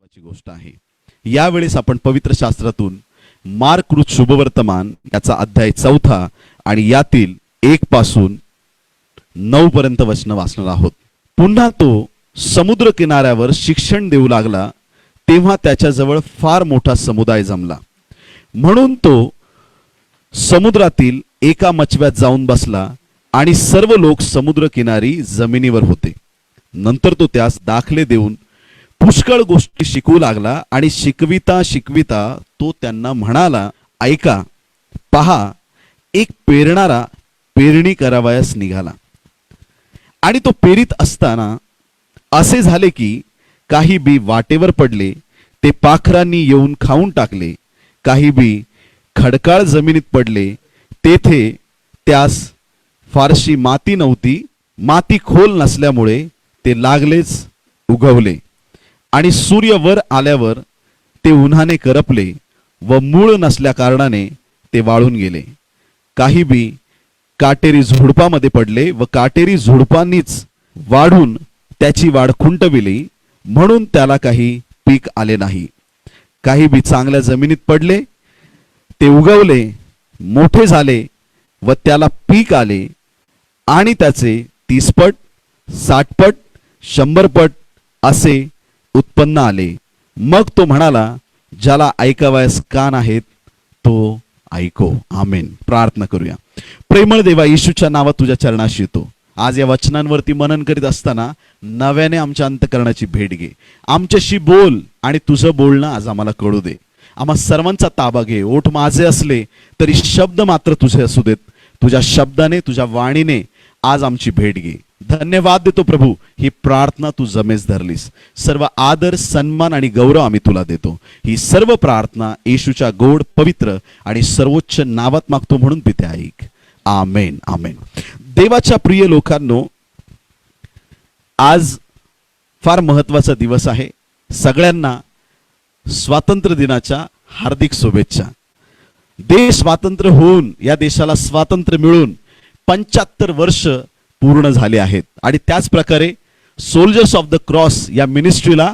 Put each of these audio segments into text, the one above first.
महत्त्वाची गोष्ट आहे। यावेळेस आपण पवित्र शास्त्रातून मार्कृत शुभवर्तमान याचा अध्याय 4 आणि यातील 1 पासून 9 पर्यंत वचन वाचणार आहोत। पुन्हा तो समुद्र किनाऱ्यावर शिक्षण देऊ लागला, तेव्हा त्याच्याजवळ फार मोठा समुदाय जमला, म्हणून तो समुद्रातील एका मचव्यात जाऊन बसला आणि सर्व लोक समुद्र किनारी जमिनीवर होते। नंतर तो त्यास दाखले देऊन पुष्कळ गोष्टी शिकवू लागला आणि शिकविता शिकविता तो त्यांना म्हणाला, ऐका, पहा, एक पेरणारा पेरणी करावयास निघाला, आणि तो पेरीत असताना असे झाले की काही बी वाटेवर पडले, ते पाखरांनी येऊन खाऊन टाकले। काही बी खडकाळ जमिनीत पडले, तेथे त्यास फारशी माती नव्हती, माती खोल नसल्यामुळे ते लागलेच उगवले, आणि सूर्य वर आल्यावर ते उन्हाने करपले व मूळ नसल्या कारणाने ते वाळून गेले। काही बी काटेरी झुडपामध्ये पडले व काटेरी झुडपांनीच वाढून त्याची वाढ खुंटविली, म्हणून त्याला काही पीक आले नाही। काही बी चांगल्या जमिनीत पडले, ते उगवले, मोठे झाले व त्याला पीक आले, आणि त्याचे 30 पट, 60 पट, 100 पट असे उत्पन्न आले। मग तो म्हणाला, ज्याला ऐकावयास कान आहेत तो ऐको। आमेन। प्रार्थना करूया। प्रेमळ देवा, येशूच्या नावात तुझ्या चरणाशी येतो। आज या वचनांवरती मनन करीत असताना नव्याने आमच्या अंतःकरणाची भेट घे, आमच्याशी बोल, आणि तुझं बोलणं आज आम्हाला कळू दे। आम्हा सर्वांचा ताबा घे। ओठ माझे असले तरी शब्द मात्र तुझे असू देत। तुझ्या शब्दाने, तुझ्या वाणीने आज आमची भेट घे। धन्यवाद देतो प्रभू, ही प्रार्थना तू जमेस धरलीस। सर्व आदर, सन्मान आणि गौरव आम्ही तुला देतो। ही सर्व प्रार्थना येशूच्या गोड, पवित्र आणि सर्वोच्च नावात मागतो, म्हणून पिते ऐक। आमेन, आमेन। देवाच्या प्रिय लोकांनो, आज फार महत्त्वाचा दिवस आहे। सगळ्यांना स्वातंत्र्य दिनाच्या हार्दिक शुभेच्छा। देश स्वातंत्र्य होऊन, या देशाला स्वातंत्र्य मिळून 75 वर्ष पूर्ण झाले आहेत, आणि त्याच प्रकारे सोल्जर्स ऑफ द क्रॉस या मिनिस्ट्रीला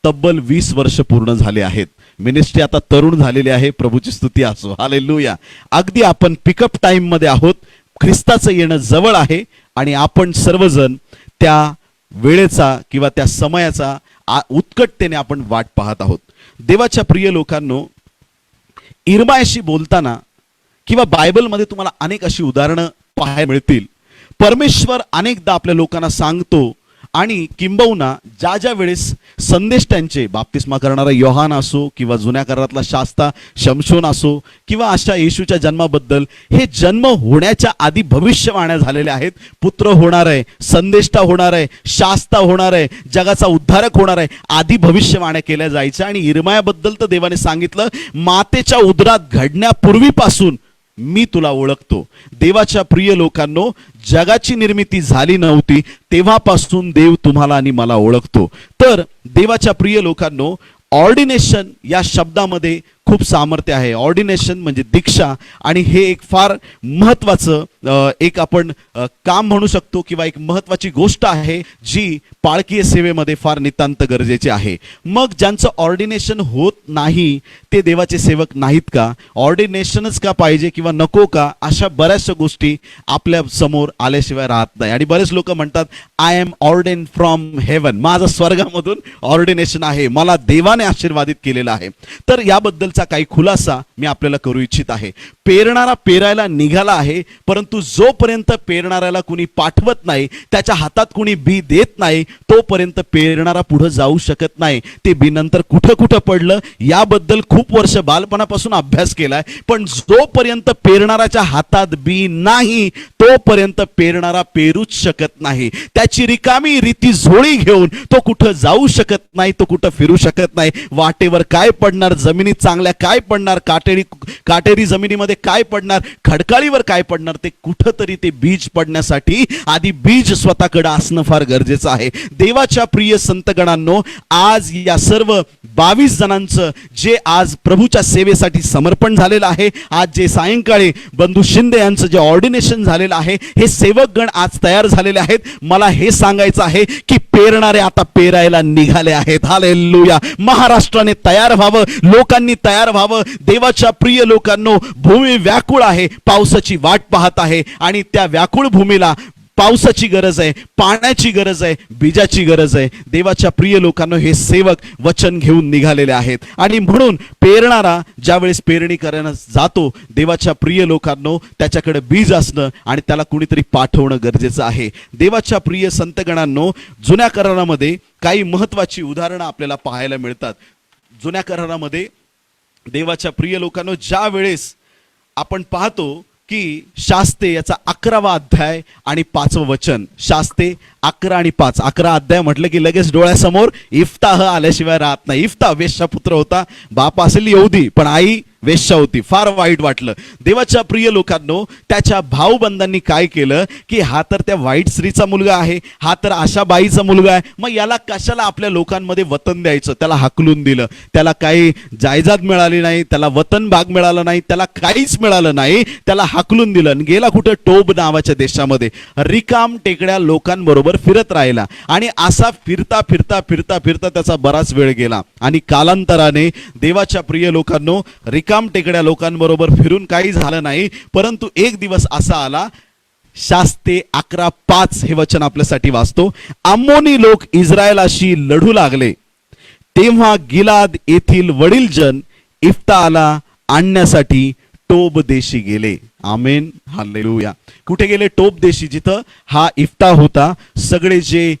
तब्बल 20 वर्ष पूर्ण झाले आहेत। मिनिस्ट्री आता तरुण झालेली आहे। प्रभूची स्तुती असो। हालेलुया। अगदी आपण पिकअप टाइम मध्ये आहोत। ख्रिस्ताचं येणं जवळ आहे, आणि आपण सर्वजण त्या वेळेचा किंवा त्या समयाचा उत्कटतेने आपण वाट पाहत आहोत। देवाच्या प्रिय लोकांनो, इर्मायाशी बोलताना किंवा बायबलमध्ये तुम्हाला अनेक अशी उदाहरणं पाहायला मिळतील। परमेश्वर अनेकदा आपल्या लोकांना सांगतो, आणि किंबहुना ज्या ज्या वेळेस संदेश त्यांचे बाप्तिस्मा करणारा योहान असो, किंवा जुन्या करारातला शास्ता शमशोन असो, किंवा अशा येशूच्या जन्माबद्दल, हे जन्म होण्याच्या आधी भविष्यवाण्या झालेल्या आहेत। पुत्र होणार आहे, संदेष्टा होणार आहे, शास्ता होणार आहे, जगाचा उद्धारक होणार आहे, आधी भविष्यवाण्या केल्या जायच्या। आणि इर्मायाबद्दल तर देवाने सांगितलं, मातेच्या उदरात घडण्यापूर्वीपासून मी तुला ओळखतो। देवाच्या प्रिय लोकांनो, जगाची निर्मिती झाली नव्हती तेव्हापासून देव तुम्हाला आणि मला ओळखतो। तर देवाच्या प्रिय लोकांनो, ऑर्डिनेशन या शब्दामध्ये खूप सामर्थ्य आहे। ऑर्डिनेशन म्हणजे दीक्षा, आणि हे एक फार महत्त्वाचं एक आपण काम म्हणू शकतो, किंवा एक महत्त्वाची गोष्ट आहे जी पाळकीय सेवेमध्ये फार नितांत गरजेची आहे। मग ज्यांचं ऑर्डिनेशन होत नाही ते देवाचे सेवक नाहीत का? ऑर्डिनेशनच का पाहिजे किंवा नको का? अशा बऱ्याचशा गोष्टी आपल्या समोर आल्याशिवाय राहत नाही। आणि बरेच लोक म्हणतात, I am ordain from heaven, माझं स्वर्गामधून ऑर्डिनेशन आहे, मला देवाने आशीर्वादित केलेलं आहे। तर याबद्दल काही खुलासा मी आपल्याला करू इच्छित आहे। पेरणारा पेरायला निघाला आहे, परंतु जोपर्यंत पेरणाऱ्याला कुणी पाठवत नाही, त्याच्या हातात कुणी बी देत नाही, तोपर्यंत पेरणारा पुढे जाऊ शकत नाही। ते बी नंतर कुठं कुठं पडलं याबद्दल खूप वर्ष बालपणापासून अभ्यास केलाय, पण जोपर्यंत पेरणाऱ्याच्या हातात बी नाही तोपर्यंत पेरणारा पेरूच शकत नाही। त्याची रिकामी रीती झोळी घेऊन तो कुठं जाऊ शकत नाही, तो कुठं फिरू शकत नाही। वाटेवर काय पडणार, जमिनीत चांगल्या काय पडणार, काटेरी जमिनीमध्ये काय पडणार, खडकाळीवर काय पडणार, ते कुठंतरी ते बीज पडण्यासाठी आधी बीज स्वतःकडे असणं फार गरजेचं आहे। देवाच्या प्रिय संतगणांनो, आज या सर्व 22 जणांचं जे आज प्रभूच्या सेवेसाठी समर्पण झालेलं आहे, आज जे सायंकाळी बंधू शिंदे यांचं जे ऑर्डिनेशन झालेलं आहे, हे सेवकगण आज तयार झालेले आहेत. मला हे सांगायचं आहे की पेरणारे आता पेरायला निघाले आहेत. हालेलुया. महाराष्ट्राने तयार व्हावं, लोकांनी तयार व्हावं. देवाच्या प्रिय लोकांनो, भूमी व्याकुळ आहे, पावसाची वाट पाहत आहे आणि त्या व्याकुळ भूमीला पावसाची गरज आहे, पाण्याची गरज आहे, बीजाची गरज आहे. देवाच्या प्रिय लोकांनो, हे सेवक वचन घेऊन निघालेले आहेत आणि म्हणून पेरणारा ज्यावेळेस पेरणी करायला जातो, देवाच्या प्रिय लोकांनो, त्याच्याकडे बीज असणं आणि त्याला कुणीतरी पाठवणं गरजेचं आहे. देवाच्या प्रिय संतगणांनो, जुन्या करारामध्ये काही महत्वाची उदाहरणं आपल्याला पाहायला मिळतात. जुन्या करारामध्ये देवाच्या प्रिय लोकांनो, ज्या वेळेस आपण पाहतो की शास्ते याचा 11वा अध्याय आणि 5वं वचन, शास्ते 11 आणि 5. 11 अध्याय म्हटलं की लगेच डोळ्यासमोर इफ्ताह आल्याशिवाय राहत नाही. इफ्ताह वेश्यापुत्र होता, बाप असेल यहुदी पण आई वेश्या होती. फार वाईट वाटलं. देवाच्या प्रिय लोकांनो, त्याच्या भाऊबंधांनी काय केलं की हा तर त्या वाईट स्त्रीचा मुलगा आहे, हा तर अशा बाईचा मुलगा आहे, मग याला कशाला आपल्या लोकांमध्ये वतन द्यायचं. त्याला हाकलून दिलं. त्याला काही जायदाद मिळाली नाही, त्याला वतन भाग मिळाला नाही, त्याला काहीच मिळालं नाही. त्याला हाकलून दिलं. गेला कुठं? टोब नावाच्या देशामध्ये रिकाम टेकड्या लोकांबरोबर फिरत राहिला आणि असा फिरता फिरता फिरता फिरता त्याचा बराच वेळ गेला आणि कालांतराने देवाच्या प्रिय लोकांनो, रिकाम टेकड्या लोकांबरोबर फिरून काही झालं नाही. परंतु एक दिवस असा आला, शास्ते 11:5 हे वचन आपल्यासाठी वाचतो. अम्मोनी लोक इस्रायलाशी लढू लागले, तेव्हा गिलाद येथील वडीलजन इफ्ताला आणण्यासाठी टोब देशी गेले. आमेन, हालेलुया. कुठे गेले? टोब देशी, जिथं हा इफ्ता होता. सगळे जे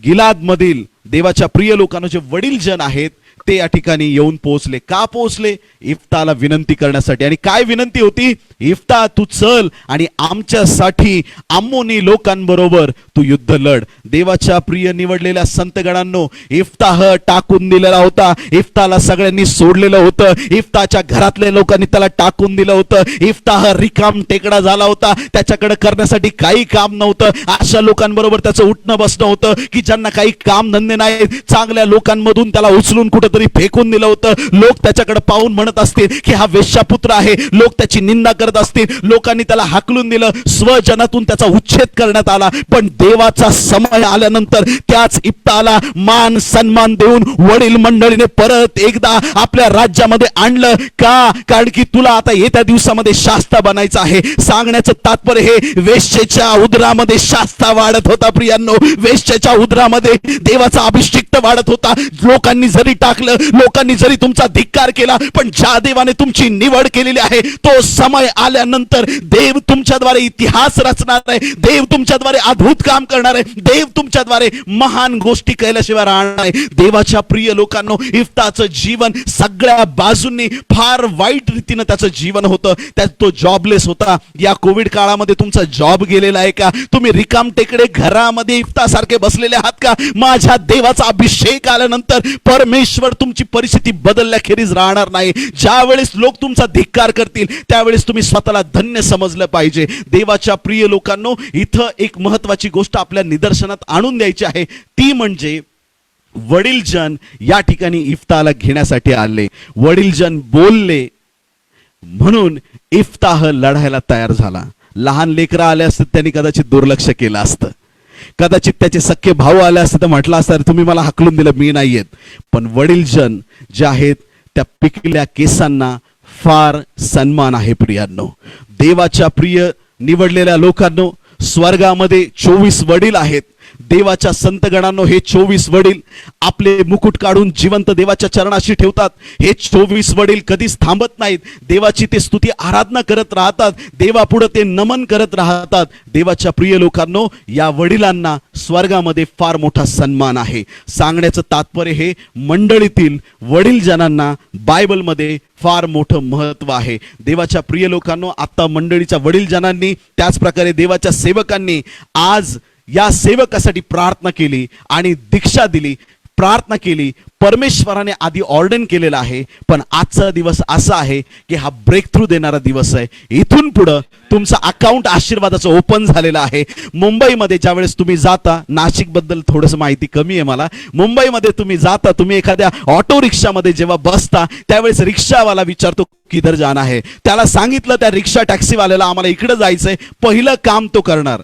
गिलाद मधील देवाच्या प्रिय लोकांना जे वडीलजन आहेत ते या ठिकाणी येऊन पोहोचले. का पोहोचले? इफ्ताला विनंती करण्यासाठी. आणि काय विनंती होती? इफ्ता, तू चल आणि आमच्यासाठी अम्मोनी लोकांबरोबर तू युद्ध लढ. देवाच्या प्रिय निवडलेल्या संतगणांनो, इफ्ताह टाकून दिलेला होता. इफ्ताला सगळ्यांनी सोडलेलं होतं. इफ्ताच्या घरातल्या लोकांनी त्याला टाकून दिलं होतं. इफ्ताह रिकाम टेकडा झाला होता. त्याच्याकडे करण्यासाठी काही काम नव्हतं. अशा लोकांबरोबर त्याचं उठणं बसणं होतं की ज्यांना काही काम धंदे नाहीत. चांगल्या लोकांमधून त्याला उचलून कुठेतरी फेकून दिलं होतं. लोक त्याच्याकडे पाहून म्हणत असतील की हा वेश्यापुत्र आहे. लोक त्याची निंदा करत असतील. लोकांनी त्याला हाकलून दिलं. स्वजनातून त्याचा उच्छेद करण्यात आला. पण देवाचा समय आल्यानंतर त्याच इफ्ताला मान सन्मान देऊन वडील मंडळीने परत एकदा आपल्या राज्यामध्ये आणलं. का? कारण की तुला आता येत्या दिवसामध्ये शास्ता बनायचं आहे. सांगण्याचं तात्पर्य हे, वेश्येच्या उदरामध्ये शास्ता वाढत होता. प्रियांनो, वेश्येच्या उदरामध्ये देवाचा अभिषेक वाढत होता. लोकांनी जरी टाकलं, लोकांनी जरी तुमचा धिक्कार केला, पण ज्या देवाने तुमची निवड केलेली आहे, तो समय आल्यानंतर देव तुमच्याद्वारे इतिहास रचणार आहे. देव तुमच्याद्वारे अद्भुत काम करणार आहे. देव तुमच्याद्वारे महान गोष्टी केल्याशिवाय राहणार आहे. देवाच्या प्रिय लोकांनो, इफ्ताचं जीवन सगळ्या बाजूंनी फार वाईट रीतीनं त्याचं जीवन होतं. तो जॉबलेस होता. या कोविड काळामध्ये तुमचा जॉब गेलेला आहे का? तुम्ही रिकाम टेकडे घरामध्ये इफ्तासारखे बसलेले आहात का? माझ्या देवाचा अभिषेक आल्यानंतर परमेश्वर तुमची परिस्थिती बदलल्याखेरीज राहणार नाही. ज्या वेळेस लोक तुमचा धिक्कार करतील, त्यावेळेस तुम्ही स्वतःला धन्य समजलं पाहिजे. देवाच्या प्रिय लोकांनो, इथं एक महत्वाची गोष्ट आपल्या निदर्शनात आणून द्यायची आहे. ती म्हणजे वडीलजन या ठिकाणी इफ्ताला घेण्यासाठी आले. वडीलजन बोलले म्हणून इफ्ताह लढायला तयार झाला. लहान लेकरं आले असते त्यांनी कदाचित दुर्लक्ष केलं असतं. कदाचित त्याचे सख्खे भाऊ आले असते तर म्हटलं असतं, तुम्ही मला हाकलून दिलं, मी नाही येत. पण वडीलजन जे आहेत त्या पिकलेल्या केसांना फार सन्मान आहे. प्रियांनो, देवाच्या प्रिय निवडलेल्या लोकांनो, स्वर्गामध्ये 24 वडील आहेत. देवाच्या संतगणांनो, हे 24 वडील आपले मुकुट काढून जिवंत देवाच्या चरणाशी ठेवतात. हे 24 वडील कधीच थांबत नाहीत. देवाची ते स्तुती आराधना करत राहतात. देवापुढे ते नमन करत राहतात. देवाच्या प्रिय लोकांनो, या वडिलांना स्वर्गामध्ये फार मोठा सन्मान आहे. सांगण्याचं तात्पर्य हे, मंडळीतील वडीलजनांना बायबलमध्ये फार मोठं महत्व आहे. देवाच्या प्रिय लोकांनो, आता मंडळीच्या वडीलजनांनी, त्याच प्रकारे देवाच्या सेवकांनी आज या सेवकासाठी प्रार्थना केली आणि दीक्षा दिली. प्रार्थना केली, परमेश्वराने आधी ऑर्डन केलेला आहे, पण आजचा दिवस असा आहे की हा ब्रेक थ्रू देणारा दिवस आहे. इथून पुढं तुमचं अकाउंट आशीर्वादाचं ओपन झालेलं आहे. मुंबईमध्ये ज्यावेळेस तुम्ही जाता, नाशिक बद्दल थोडंसं माहिती कमी आहे मला, मुंबईमध्ये तुम्ही जाता, तुम्ही एखाद्या ऑटो रिक्षामध्ये जेव्हा बसता त्यावेळेस रिक्षावाला विचारतो किधर जाना है. त्याला सांगितलं त्या रिक्षा टॅक्सीवाल्याला आम्हाला इकडे जायचंय, पहिलं काम तो करणार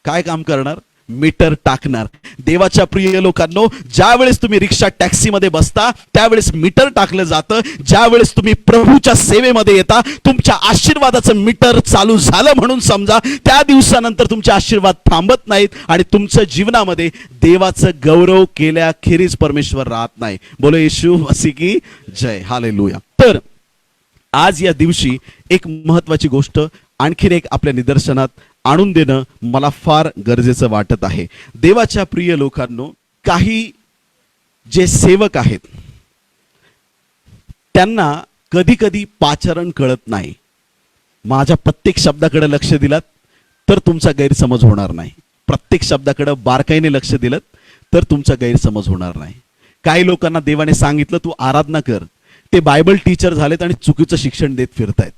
काय काम करणार? मीटर टाकणार. देवाच्या प्रिय लोकांनो, ज्यावेळेस तुम्ही रिक्षा टॅक्सीमध्ये बसता त्यावेळेस मीटर टाकलं जातं. ज्यावेळेस तुम्ही प्रभूच्या सेवेमध्ये येता, तुमच्या आशीर्वादाचं मीटर चालू झालं म्हणून समजा. त्या दिवसानंतर तुमचे आशीर्वाद थांबत नाहीत आणि तुमच्या जीवनामध्ये देवाचं गौरव केल्याखेरीज परमेश्वर राहत नाही. बोलो येशू मसीह की जय, हालेलुया. तर आज या दिवशी एक महत्वाची गोष्ट आणखीन एक आपल्या निदर्शनात आणून देणं मला फार गरजेचं वाटत आहे. देवाच्या प्रिय लोकांनो, काही जे सेवक आहेत त्यांना कधी कधी पाचारण कळत नाही. माझ्या प्रत्येक शब्दाकडे लक्ष दिलात तर तुमचा गैरसमज होणार नाही. प्रत्येक शब्दाकडे बारकाईने लक्ष दिलं तर तुमचा गैरसमज होणार नाही. काही लोकांना देवाने सांगितलं तू आराधना कर, ते बायबल टीचर झालेत आणि चुकीचं शिक्षण देत फिरतायत.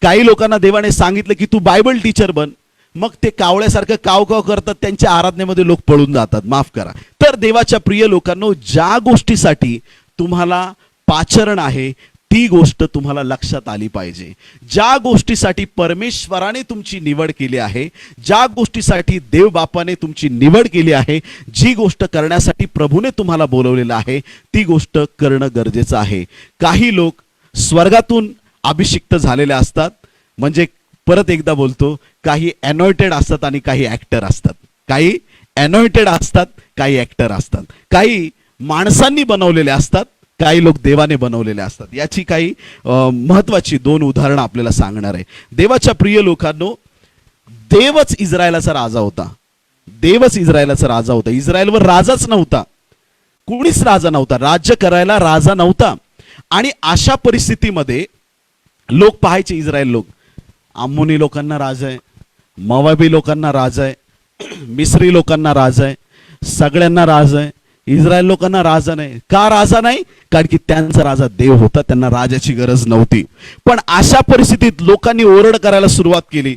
काही लोकांना देवाने सांगितलं की तू बायबल टीचर बन, मग ते कावळ्यासारखं काव काव करतात, त्यांच्या आराधनेमध्ये लोक पळून जातात. माफ करा. तर देवाच्या प्रिय लोकांनो, ज्या गोष्टीसाठी तुम्हाला पाचरण आहे ती गोष्ट तुम्हाला लक्षात आली पाहिजे. ज्या गोष्टीसाठी परमेश्वराने तुमची निवड केली आहे, ज्या गोष्टीसाठी देव बापाने तुमची निवड केली आहे, जी गोष्ट करण्यासाठी प्रभूने तुम्हाला बोलवलेलं आहे, ती गोष्ट करणं गरजेचं आहे. काही लोक स्वर्गातून अभिषिक्त झालेले असतात, म्हणजे परत एकदा बोलतो, काही अनॉइंटेड असतात आणि काही ऍक्टर असतात. काही अनॉइंटेड असतात, काही ऍक्टर असतात. काही माणसांनी बनवलेले असतात, काही लोक देवाने बनवलेले असतात. याची काही महत्वाची दोन उदाहरणं आपल्याला सांगणार आहे. देवाच्या प्रिय लोकांनो, देवच इस्रायलाचा राजा होता. देवच इस्रायलाचा राजा होता. इस्रायलवर राजाच नव्हता, कुणीच राजा नव्हता, राज्य करायला राजा नव्हता. आणि अशा परिस्थितीमध्ये लोक पाहायचे, इस्रायल लोक, अम्मोनी लोकांना राजा आहे, मोवाबी लोकांना राजा आहे, मिस्री लोकांना राजा आहे, सगळ्यांना राजा आहे. इस्रायल लोकांना राजा नाही. का राजा नाही? कारण की त्यांचा राजा देव होता, त्यांना राजाची गरज नव्हती. पण अशा परिस्थितीत लोकांनी ओरड करायला सुरुवात केली.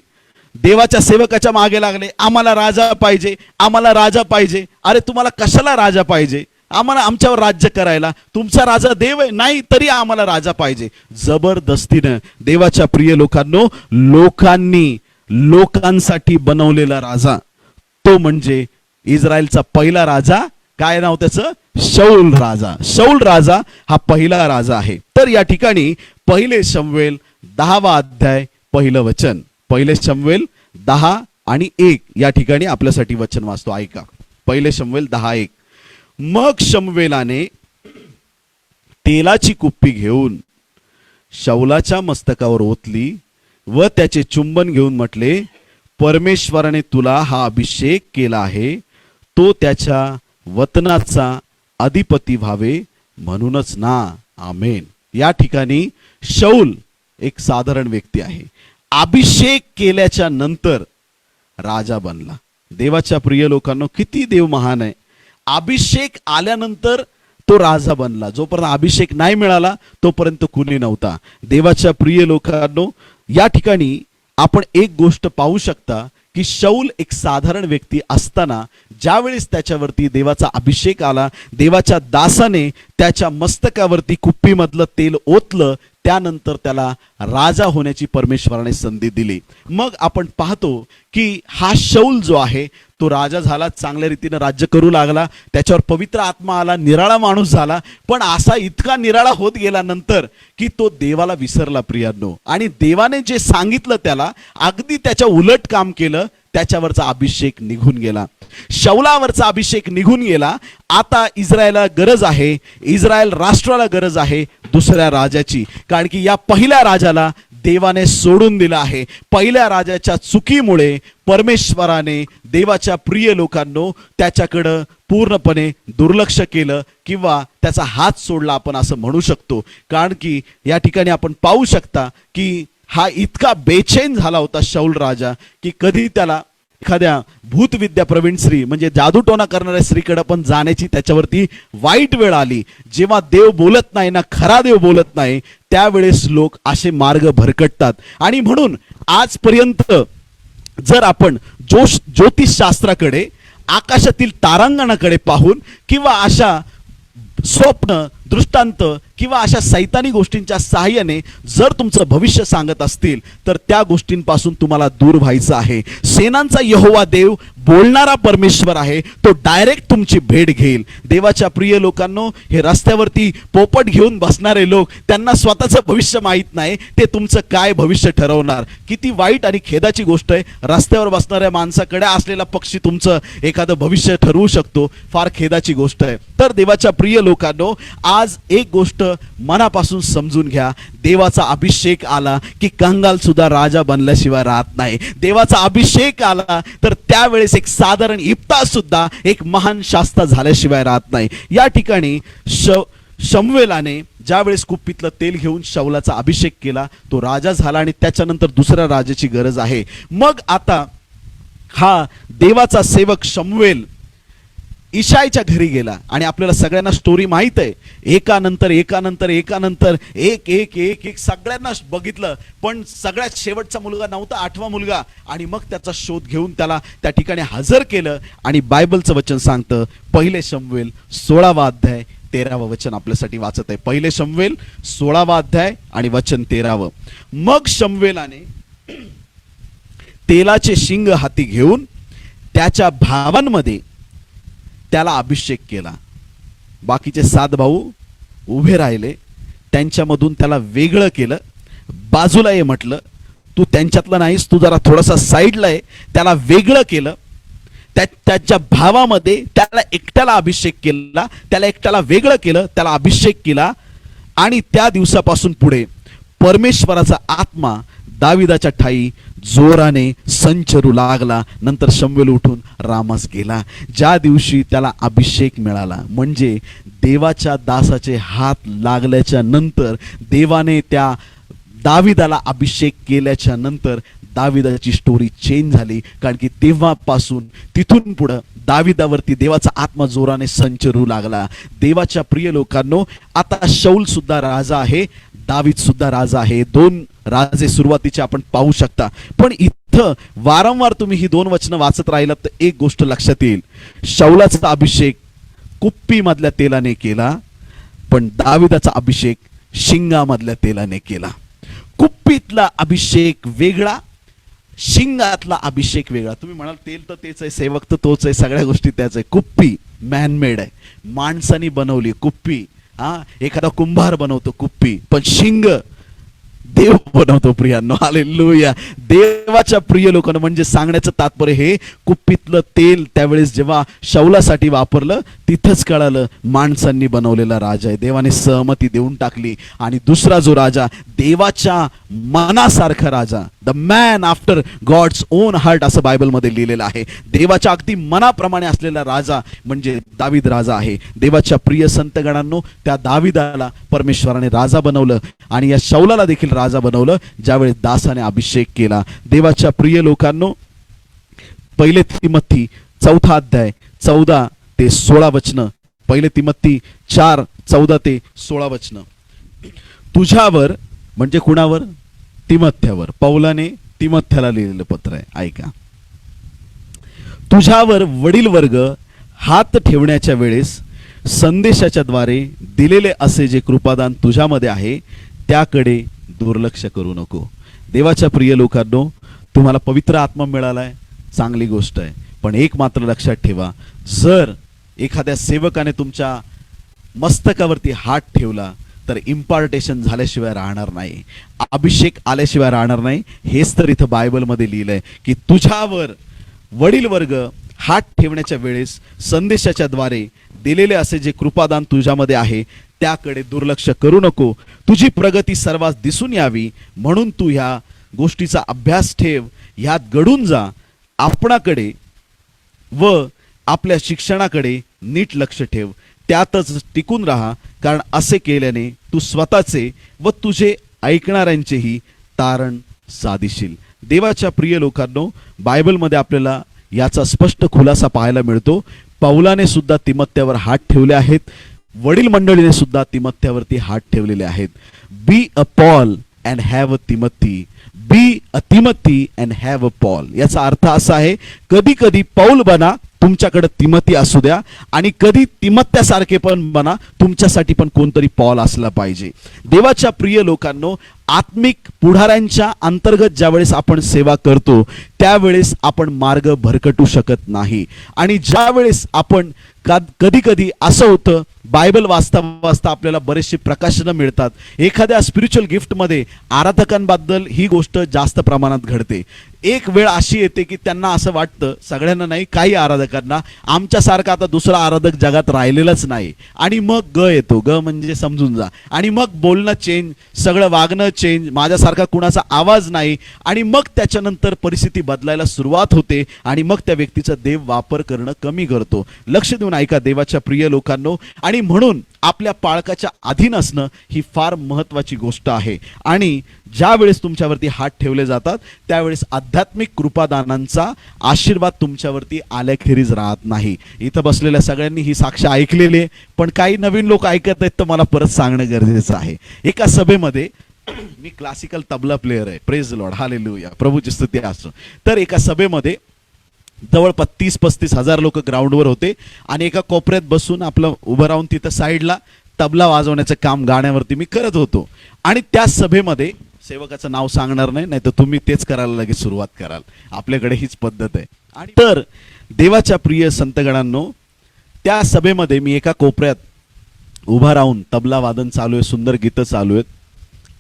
देवाच्या सेवकाच्या मागे लागले, आम्हाला राजा पाहिजे, आम्हाला राजा पाहिजे. अरे तुम्हाला कशाला राजा पाहिजे? आम्हाला आमच्यावर राज्य करायला, तुमचा राजा देव आहे नाही तरी आम्हाला राजा पाहिजे. जबरदस्तीनं देवाच्या प्रिय लोकांनो, लोकांनी लोकांसाठी बनवलेला राजा तो म्हणजे इस्रायलचा पहिला राजा. काय नाव त्याचं? शौल राजा. शौल राजा हा पहिला राजा आहे. तर या ठिकाणी पहिले शमूएल 10वा अध्याय पहिलं वचन, पहिले शमूएल 10 आणि 1 या ठिकाणी आपल्यासाठी वचन वाचतो, ऐका. पहिले शमूएल 10:1. मग शमूएलाने तेलाची कुप्पी घेऊन शौलाच्या मस्तकावर ओतली व त्याचे चुंबन घेऊन म्हटले, परमेश्वराने तुला हा अभिषेक केला आहे, तो त्याच्या वतनाचा अधिपती व्हावे म्हणूनच ना. आमेन. या ठिकाणी शौल एक साधारण व्यक्ती आहे, अभिषेक केल्याच्या नंतर राजा बनला. देवाच्या प्रिय लोकांनो, किती देव महान आहे. अभिषेक आल्यानंतर तो राजा बनला. जोपर्यंत अभिषेक नाही मिळाला तोपर्यंत कुणी नव्हता. देवाच्या प्रिय लोकांनो, या ठिकाणी आपण एक गोष्ट पाहू शकता की शौल एक साधारण व्यक्ती असताना ज्यावेळेस त्याच्यावरती देवाचा अभिषेक आला, देवाच्या दासाने त्याच्या मस्तकावरती कुप्पीमधलं तेल ओतलं, त्यानंतर त्याला राजा होण्याची परमेश्वराने संधी दिली. मग आपण पाहतो की हा शौल जो आहे तो राजा झाला, चांगल्या रीतीने राज्य करू लागला, त्याच्यावर पवित्र आत्मा आला, निराळा माणूस झाला. पण असा इतका निराळा होत गेल्यानंतर की तो देवाला विसरला प्रियांनो, आणि देवाने जे सांगितलं त्याला अगदी त्याच्या उलट काम केलं. त्याच्यावरचा अभिषेक निघून गेला, शौलावरचा अभिषेक निघून गेला. आता इस्रायलला गरज आहे, इस्रायल राष्ट्राला गरज आहे दुसऱ्या राजाची. कारण की या पहिल्या राजाला देवाने सोडून दिलं आहे. पहिल्या राजाच्या चुकीमुळे परमेश्वराने देवाच्या प्रिय लोकांनो त्याच्याकडं पूर्णपणे दुर्लक्ष केलं किंवा त्याचा हात सोडला, आपण असं म्हणू शकतो. कारण की या ठिकाणी आपण पाहू शकता की हा इतका बेचैन झाला होता शौल राजा की कधी त्याला एखाद्या भूतविद्या प्रवीण स्त्री म्हणजे जादूटोना करणाऱ्या स्त्रीकडे पण जाण्याची त्याच्यावरती वाईट वेळ आली. जेव्हा देव बोलत नाही ना, खरा देव बोलत नाही, त्यावेळेस लोक असे मार्ग भरकटतात. आणि म्हणून आजपर्यंत जर आपण ज्योतिषशास्त्राकडे, आकाशातील तारांगणाकडे पाहून किंवा अशा स्वप्न, दृष्टांत किंवा अशा सैतानी गोष्टींच्या सहाय्याने जर तुमचं भविष्य सांगत असतील तर त्या गोष्टींपासून तुम्हाला दूर व्हायचं आहे. सेनांचा यहोवा देव बोलणारा परमेश्वर आहे, तो डायरेक्ट तुमची भेट घेईल. देवाच्या प्रिय लोकांनो, हे रस्त्यावरती पोपट घेऊन बसणारे लोक, त्यांना स्वतःचं भविष्य माहीत नाही, ते तुमचं काय भविष्य ठरवणार. किती वाईट आणि खेदाची गोष्ट आहे. रस्त्यावर बसणाऱ्या माणसाकडे असलेला पक्षी तुमचं एखादं भविष्य ठरवू शकतो. फार खेदाची गोष्ट आहे. तर देवाच्या प्रिय लोकांनो, आज एक गोष्ट मनापासून समजून घ्या. देवाचा अभिषेक आला की कंगाल सुद्धा राजा बनल्याशिवाय राहत नाही. देवाचा अभिषेक आला तर त्यावेळेस एक साधारण इप्ता सुद्धा एक महान शास्ता झाल्याशिवाय राहत नाही. या ठिकाणी शमूएलाने ज्यावेळेस कुप्पीतलं तेल घेऊन शाऊलाचा अभिषेक केला, तो राजा झाला आणि त्याच्यानंतर दुसऱ्या राजाची गरज आहे. मग आता हा देवाचा सेवक शमूएल इशायच्या घरी गेला आणि आपल्याला सगळ्यांना स्टोरी माहित आहे. एकानंतर एकानंतर एकानंतर एक एक एक एक सगळ्यांना बघितलं, पण सगळ्यात शेवटचा मुलगा नव्हता, 8वा मुलगा. आणि मग त्याचा शोध घेऊन त्याला त्या ठिकाणी हजर केलं. आणि बायबलचं वचन सांगतं, पहिले शमूएल 16वा अध्याय 13वं वचन आपल्यासाठी वाचत आहे. पहिले शमूएल 16वा अध्याय आणि वचन 13वं. मग शमूएलाने तेलाचे शिंग हाती घेऊन त्याच्या भावांमध्ये त्याला अभिषेक केला. बाकीचे 7 भाऊ उभे राहिले, त्यांच्यामधून त्याला वेगळं केलं. बाजूला ये म्हटलं, तू त्यांच्यातला नाहीस, तू जरा थोडासा साईडला आहे. त्याला वेगळं केलं. त्याच्या भावामध्ये त्याला एकट्याला अभिषेक केला, त्याला एकट्याला वेगळं केलं, त्याला अभिषेक केला. आणि त्या दिवसापासून पुढे परमेश्वराचा आत्मा दाविदाच्या ठाई जोराने संचरू लागला. नंतर शमूएल उठून रामास गेला. ज्या दिवशी त्याला अभिषेक मिळाला, म्हणजे देवाच्या दासाचे हात लागल्याच्या नंतर, देवाने त्या दाविदाला अभिषेक केल्याच्या नंतर दाविदाची स्टोरी चेंज झाली. कारण की तेव्हापासून तिथून पुढं दाविदावरती देवाचा आत्मा जोराने संचरू लागला. देवाच्या प्रिय लोकांनो, आता शाऊल सुद्धा राजा आहे, दावीद सुद्धा राजा आहे. 2 राजे सुरुवातीचे आपण पाहू शकता. पण इथं वारंवार तुम्ही ही 2 वचनं वाचत राहिलात तर एक गोष्ट लक्षात येईल. शाऊलाचा अभिषेक कुप्पी मधल्या तेलाने केला, पण दाविदाचा अभिषेक शिंगामधल्या तेलाने केला. कुप्पीतला अभिषेक वेगळा, शिंगातला अभिषेक वेगळा. तुम्ही म्हणाल तेल तर तेच आहे, सेवक तर तोच आहे, सगळ्या गोष्टी त्याच आहे. कुप्पी मॅनमेड आहे, माणसाने बनवली कुप्पी. एखादा कुंभार बनवतो कुप्पी, पण शिंग देव बनवतो. प्रियांनो, हालेलुया. देवाच्या प्रिय लोकांना, म्हणजे सांगण्याचं तात्पर्य हे, कुप्पीतलं तेल त्यावेळेस जेव्हा शाऊलासाठी वापरलं, तिथंच कळालं माणसांनी बनवलेला राजा आहे. देवाने सहमती देऊन टाकली. आणि दुसरा जो राजा, देवाच्या मनासारखा राजा, the man after God's own heart, असं बायबलमध्ये लिहिलेलं आहे. देवाच्या अगदी मनाप्रमाणे असलेला राजा म्हणजे दावीद राजा आहे. देवाच्या प्रिय संतगणांनो, त्या दाविदाला परमेश्वराने राजा बनवलं आणि या शाऊलाला देखील राजा बनवलं, ज्यावेळेस दासाने अभिषेक केला. देवाच्या प्रिय लोकांनो, पहिले तिमोथी 4 अध्याय 14 ते 16 वचनं. पहिले तिमोथी 4 14 ते 16 वचनं. तुझ्यावर, म्हणजे कुणावर? तिमोथ्यावर. पौलाने तिमोथ्याला लिहिलेलं पत्र आहे. ऐका. तुझ्यावर वडील वर्ग हात ठेवण्याच्या वेळेस संदेशाच्या द्वारे दिलेले असे जे कृपादान तुझ्यामध्ये आहे त्याकडे दुर्लक्ष करू नको. देवाच्या प्रिय लोकांनो, तुम्हाला पवित्र आत्मा मिळालाय, चांगली गोष्ट आहे. पण एक मात्र लक्षात ठेवा, जर एखाद्या सेवकाने तुमच्या मस्तकावरती हात ठेवला तर इम्पार्टेशन झाल्याशिवाय राहणार नाही, अभिषेक आल्याशिवाय राहणार नाही. हेच तर इथं बायबलमध्ये लिहिलंय की तुझ्यावर वडील वर्ग हात ठेवण्याच्या वेळेस संदेशाच्या द्वारे दिलेले असे जे कृपादान तुझ्यामध्ये आहे त्याकडे दुर्लक्ष करू नको. तुझी प्रगती सर्वांस दिसून यावी म्हणून तू ह्या गोष्टीचा अभ्यास ठेव, ह्यात घडून जा. आपणाकडे व आपल्या शिक्षणाकडे नीट लक्ष ठेव, त्यातच टिकून राहा, कारण असे केल्याने तू स्वतःचे व तुझे ऐकणाऱ्यांचेही तारण साधिशील. देवाच्या प्रिय लोकांनो, बायबलमध्ये आपल्याला याचा स्पष्ट खुलासा पाहायला मिळतो. पौलाने सुद्धा तिमोथेवर हात ठेवले आहेत, वडील मंडळीने सुद्धा तिमोथेवरती हात ठेवलेले आहेत. Be a Paul and have a Timothy, be a Timothy and have a Paul. याचा अर्थ असा आहे, कधी कधी पौल बना, तुमच्याकडे तिमोथी असू द्या, आणि कधी तिमोथ्यासारखे पण बना, तुमच्यासाठी पण कोणतरी पॉल असला पाहिजे. देवाच्या प्रिय लोकांनो, आत्मिक पुढाऱ्यांच्या अंतर्गत ज्यावेळेस आपण सेवा करतो त्यावेळेस आपण मार्ग भरकटू शकत नाही. आणि ज्यावेळेस आपण कधी कधी असं होतं, बायबल वाचता वाचता आपल्याला बरेचसे प्रकाशनं मिळतात. एखाद्या स्पिरिच्युअल गिफ्टमध्ये आराधकांबद्दल ही गोष्ट जास्त प्रमाणात घडते. एक वेळ अशी येते की त्यांना असं वाटतं, सगळ्यांना नाही, काही आराधकांना, आमच्यासारखा आता दुसरा आराधक जगात राहिलेलाच नाही. आणि मग ग येतो, ग म्हणजे समजून जा, आणि मग बोलणं चेंज, सगळं वागणं चेंज, माझ्यासारखा कुणाचा आवाज नाही, आणि मग त्याच्यानंतर परिस्थिती बदलायला सुरुवात होते आणि मग त्या व्यक्तीचा देव वापर करणं कमी करतो. लक्ष देऊन ऐका देवाच्या प्रिय लोकांनो. आणि म्हणून आपल्या पाळकाच्या अधीन असणं ही फार महत्त्वाची गोष्ट आहे. आणि ज्या वेळेस तुमच्यावरती हात ठेवले जातात त्यावेळेस आध्यात्मिक कृपादानांचा आशीर्वाद तुमच्यावरती आल्याखेरीज राहत नाही. इथं बसलेल्या सगळ्यांनी ही साक्ष ऐकलेली आहे, पण काही नवीन लोक ऐकत आहेत, तर मला परत सांगणं गरजेचं आहे. एका सभेमध्ये, मी क्लासिकल तबला प्लेयर आहे, प्रेज द लॉर्ड, हालेलुया, प्रभूची स्तुती असो. तर एका सभेमध्ये जवळपास 30-35 हजार लोक ग्राउंडवर होते आणि एका कोपऱ्यात बसून आपलं उभं राहून तिथं साईडला तबला वाजवण्याचं काम गाण्यावरती मी करत होतो. आणि त्या सभेमध्ये सेवकाचं नाव सांगणार नाही, नाही तर तुम्ही तेच करायला लगेच सुरुवात कराल, आपल्याकडे हीच पद्धत आहे. आणि तर देवाच्या प्रिय संतगणांनो, त्या सभेमध्ये मी एका कोपऱ्यात उभा राहून तबला वादन चालू आहे, सुंदर गीतं चालू आहेत.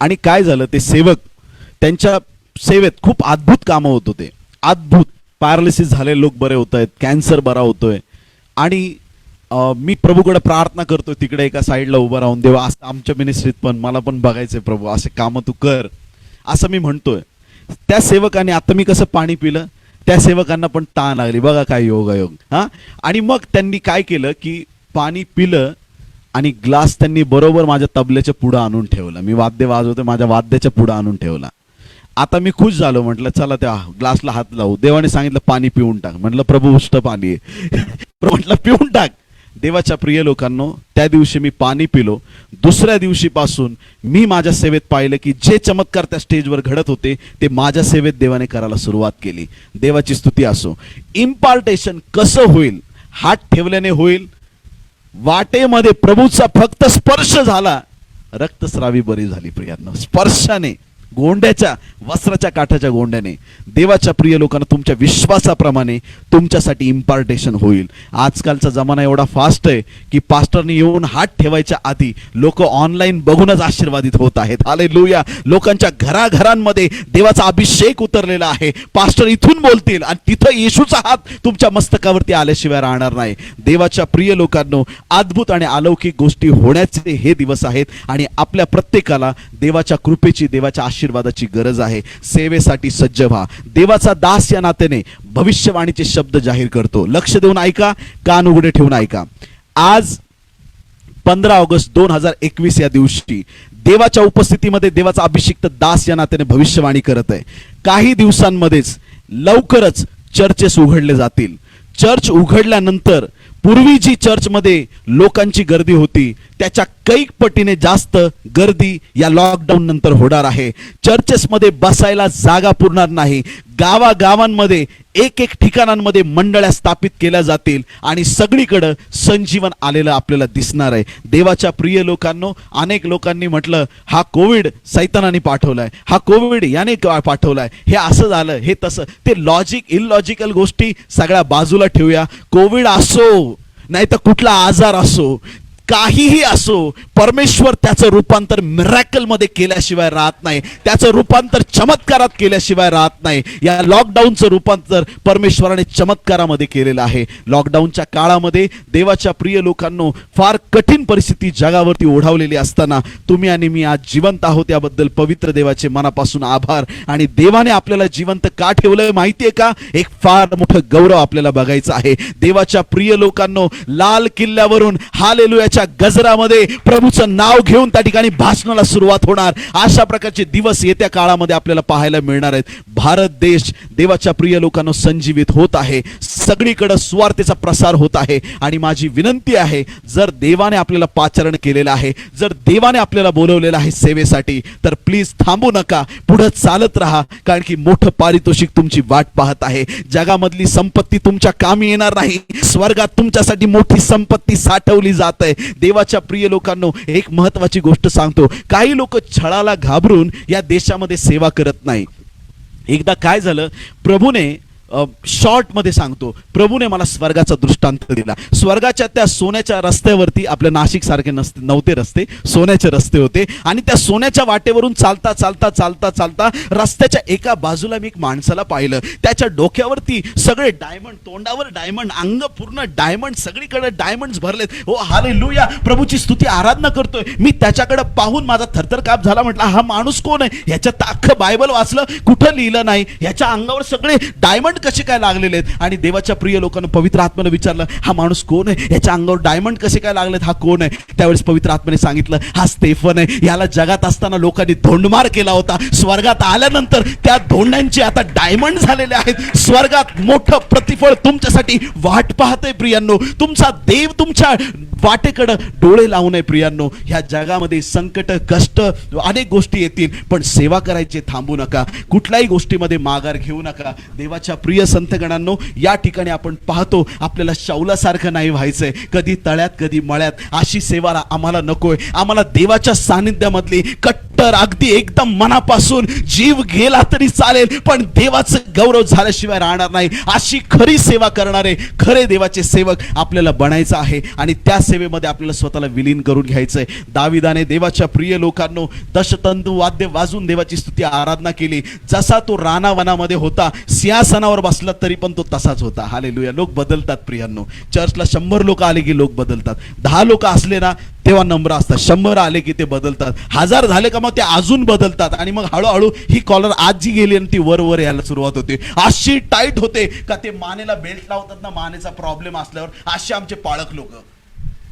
आणि काय झालं, ते सेवक त्यांच्या सेवेत खूप अद्भुत कामं होत होते, अद्भुत. पॅरालिसिस झालेले लोक बरे होत आहेत, कॅन्सर बरा होतोय. आणि मी प्रभूकडे प्रार्थना करतोय तिकडे एका साईडला उभा राहून, देवा असं आमच्या मिनिस्ट्रीत पण मला पण बघायचंय प्रभू, असे कामं तू कर, असं मी म्हणतोय. त्या सेवकाने, आता मी कसं पाणी पिलं, त्या सेवकांना पण ताण लागली, बघा काय योगायोग हा. आणि मग त्यांनी काय केलं की पाणी पिलं आणि ग्लास त्यांनी बरोबर माझ्या तबल्याच्या पुढं आणून ठेवला. मी वाद्य वाजवतो, माझ्या वाद्याच्या पुढं आणून ठेवला. आता मी खुश झालो, म्हटलं चला त्या ग्लासला हात लावू. देवाने सांगितलं पाणी पिऊन टाक, म्हटलं प्रभू उष्ट पाणी आहे म्हटलं पिऊन टाक. देवाच्या प्रिय लोकांनो, त्या दिवशी मी पाणी पिलो. दुसऱ्या दिवशीपासून मी माझ्या सेवेत पाहिलं की जे चमत्कार त्या स्टेजवर घडत होते ते माझ्या सेवेत देवाने करायला सुरुवात केली. देवाची स्तुती असो. इम्पार्टेशन कसं होईल? हात ठेवल्याने होईल. वाटेमध्ये प्रभूचा फक्त स्पर्श झाला, रक्तस्रावी बरी झाली प्रियांनो, स्पर्शाने, गोंड्याच्या वस्त्राच्या काठाच्या गोंड्याने. देवाच्या प्रिय लोकांना, तुमच्या विश्वासाप्रमाणे तुमच्यासाठी इम्पार्टेशन होईल. आजकालचा जमाना एवढा फास्ट आहे की पास्टरने येऊन हात ठेवायच्या आधी लोक ऑनलाईन बघूनच आशीर्वादित होत आहेत. हालेलुया. लोकांच्या घराघरांमध्ये देवाचा अभिषेक उतरलेला आहे. पास्टर इथून बोलतील आणि तिथं येशूचा हात तुमच्या मस्तकावरती आल्याशिवाय राहणार नाही. देवाच्या प्रिय लोकांनो, अद्भुत आणि अलौकिक गोष्टी होण्याचे हे दिवस आहेत आणि आपल्या प्रत्येकाला देवाच्या कृपेची, देवाच्या आशीर्वादाची गरज आहे. सेवेसाठी सज्ज व्हा. देवाचा दास या नात्याने भविष्यवाणीचे शब्द जाहीर करतो. लक्ष देऊन ऐका, कान उघडे ठेवून ऐका. आज 15 ऑगस्ट 2021 या दिवशी देवाच्या उपस्थितीमध्ये देवाचा अभिषिक्त दास या नात्याने भविष्यवाणी करत आहे. काही दिवसांमध्येच लवकरच चर्चेस उघडले जातील. चर्च उघडल्यानंतर पूर्वी जी चर्चमध्ये लोकांची गर्दी होती त्याच्या कैक पटीने जास्त गर्दी या लॉकडाऊन नंतर होणार आहे. चर्चेसमध्ये बसायला जागा पुरणार नाही. गावागावांमध्ये एक ठिकाणांमध्ये मंडळ्या स्थापित केल्या जातील आणि सगळीकडे संजीवन आलेलं आपल्याला दिसणार आहे. देवाच्या प्रिय लोकांनो, अनेक लोकांनी म्हटलं हा कोविड सैतानाने पाठवलाय, हा कोविड याने पाठवलाय, हे असं झालं, हे तसं. ते लॉजिक इलॉजिकल गोष्टी सगळ्या बाजूला ठेवूया. कोविड असो नाही तर कुठला आजार असो, काहीही असो, परमेश्वर त्याचं रूपांतर मिरॅकल मध्ये केल्याशिवाय राहत नाही. त्याचं रूपांतर चमत्कारात केल्याशिवाय राहत नाही. या लॉकडाऊनचं रूपांतर परमेश्वराने चमत्कारामध्ये केलेलं आहे. लॉकडाऊनच्या काळामध्ये देवाच्या प्रिय लोकांनो, फार कठीण परिस्थिती जगावरती ओढावलेली असताना तुम्ही आणि मी आज जिवंत आहोत, याबद्दल पवित्र देवाचे मनापासून आभार. आणि देवाने आपल्याला जिवंत का ठेवलंय माहितीये का? एक फार मोठं गौरव आपल्याला बघायचं आहे. देवाच्या प्रिय लोकांनो, लाल किल्ल्यावरून हालेलुया टाळ्याच्या गजरामध्ये प्रभूचं नाव घेऊन त्या ठिकाणी भाषणाला सुरुवात होणार. अशा प्रकारचे दिवस येत्या काळामध्ये आपल्याला पाहायला मिळणार आहेत. भारत देश देवाच्या प्रिय लोकांना संजीवित होत आहे. सगळीकडे सुवार्तेचा प्रसार होत आहे. आणि माझी विनंती आहे, जर देवाने आपल्याला पाचारण केलेलं आहे, जर देवाने आपल्याला बोलवलेलं आहे सेवेसाठी, तर प्लीज थांबू नका, पुढे चालत राहा. कारण की मोठं पारितोषिक तुमची वाट पाहत आहे. जगामधली संपत्ती तुमच्या कामी येणार नाही, स्वर्गात तुमच्यासाठी मोठी संपत्ती साठवली जात आहे. देवाच्या प्रिय लोकांनो, एक महत्वाची गोष्ट सांगतो, काही लोक छळाला घाबरून या देशामध्ये सेवा करत नाही. एकदा काय झालं, प्रभूने शॉर्ट मध्ये सांगतो, प्रभूने मला स्वर्गाचा दृष्टांत दिला. स्वर्गाच्या त्या सोन्याच्या रस्त्यावरती, आपल्या नाशिक सारखे नव्हते रस्ते, सोन्याचे रस्ते होते. आणि त्या सोन्याच्या वाटेवरून चालता चालता चालता चालता रस्त्याच्या एका बाजूला मी एक माणसाला पाहिलं. त्याच्या डोक्यावरती सगळे डायमंड, तोंडावर डायमंड, अंग पूर्ण डायमंड, सगळीकडे डायमंड्स भरलेत. ओ हालेलुया, प्रभूची स्तुती आराधना करतोय. मी त्याच्याकडे पाहून माझा थरथर काप झाला. म्हटलं, हा माणूस कोण आहे? ह्याच्यात अख्खं बायबल वाचलं, कुठं लिहिलं नाही, ह्याच्या अंगावर सगळे डायमंड कसे काय लागलेले आहेत? आणि देवाच्या प्रिय लोकांना पवित्र आत्म्याने विचारलं, हा माणूस कोण आहे? याच्या अंगावर डायमंड कसे काय लागलेत? हा कोण आहे? त्यावेळेस पवित्र आत्म्याने सांगितलं, हा स्तेफन आहे. याला जगात असताना लोकांनी धोंडमार केला होता. स्वर्गात आल्यानंतर त्या धोंडांचे आता डायमंड झालेले आहेत. स्वर्गात मोठं प्रतिफळ तुमच्यासाठी वाट पाहतंय प्रियांनो. तुमचा देव तुमच्या वाटेकडे डोळे लावून आहे प्रियांनो. ह्या जगामध्ये संकट, कष्ट, अनेक गोष्टी येतील, पण सेवा करायची थांबू नका. कुठल्याही गोष्टीमध्ये माघार घेऊ नका. देवाच्या प्रिय संतगणांनो, या ठिकाणी आपण पाहतो, आपल्याला शौलासारखं नाही व्हायचंय, कधी तळ्यात कधी मळ्यात. अशी सेवा आम्हाला नकोय. आम्हाला देवाच्या सानिध्यामधली कट्टर, अगदी एकदम मनापासून जीव गेला तरी चालेल, पण देवाचं गौरव झाल्याशिवाय राहणार नाही. अशी खरी सेवा करणारे खरे देवाचे सेवक आपल्याला बनायचं आहे. आणि त्या सेवेमध्ये आपल्याला स्वतःला विलीन करून घ्यायचंय. दाविदाने देवाच्या प्रिय लोकांनो दशतंतू वाद्य वाजून देवाची स्तुती आराधना केली. जसा तो रानावनामध्ये होता, सिंहासनावर बसला तरी पण तो तसाच होता. हालेलुया. लोक बदलतात प्रियांनो. चर्चला 100 लोक आले की लोक बदलतात. 10 लोक असले ना तेव्हा नम्र असतात. 100 आले की ते बदलतात. 1000 झाले का मग ते अजून बदलतात. आणि मग हळूहळू ही कॉलर आज जी गेली आणि ती वर वर यायला सुरुवात होते. अशी टाईट होते का ते मानेला बेल्ट लावतात ना, मानेचा प्रॉब्लेम असल्यावर, असे आमचे पाळक लोक